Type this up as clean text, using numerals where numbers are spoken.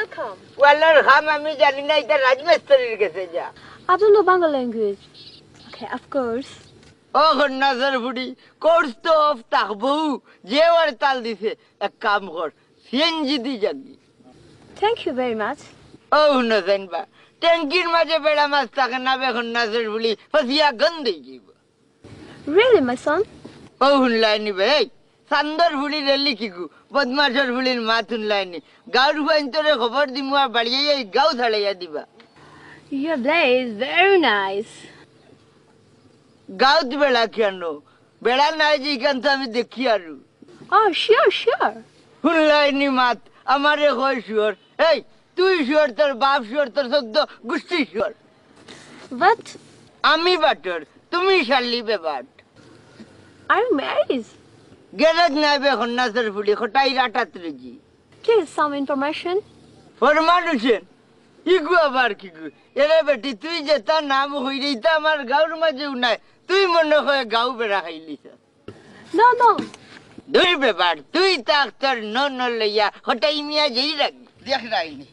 welcome. ওয়ালার খাম আমি জানি না, এটা রাজমিস্ত্রির কাছে যা। I don't know Bangla language. Okay, of course. ও নাজার ফুড়ি, কোর্স তো অফ থাকবো, যে ওর তাল দিছে, এক কাম কর, সিএনজি দি যাবি। Thank you very much. ও নজেন বা, ট্যাঙ্কির মাঝে বেড়া মাছ থাকে না বেখন নাজার ফুড়ি, ফসিয়া গন্ধে যাব। Really, my son? ও হুনলাইনি ভাই, সান্দর ফুড়ি রেলি কিকু, বদমাসর ফুড়ির মা তুনলাইনি, গাঁর হুয়াইন্তরে খবর দিমু আর বাড়িয়ে এই গাঁও ছাড়াইয়া দিবা। Your day is very nice. গাঁত বেড়া কেন? বেড়া নাই যে এখান তো আমি দেখি আরু। Oh, sure. হুনলাইনি মাত, আমারে কয় শুয়র। এই, তুই শুয়র, তোর বাপ শুয়র, তোর সদ্য গোষ্ঠী শুয়র। What? আমি বাটর, তুমি শালি বেবাট। Are you married? গেরজ নাই বে হন্নাসের ফুলি, খটাই রাটাত রেজি। Please, some information. ফরমান হোসেন, ইগু আবার কিগু। এরে বেটি, তুই যে তার নাম হইরে, ইতা আমার গাঁর মাঝেও নাই। তুই মনে হয় গাঁও বেড়া খাইলিস। No. দুই বেবার, তুই তাক তোর ন লইয়া, হটাই মিয়া যেই রাখবি। দেখ রাইনি।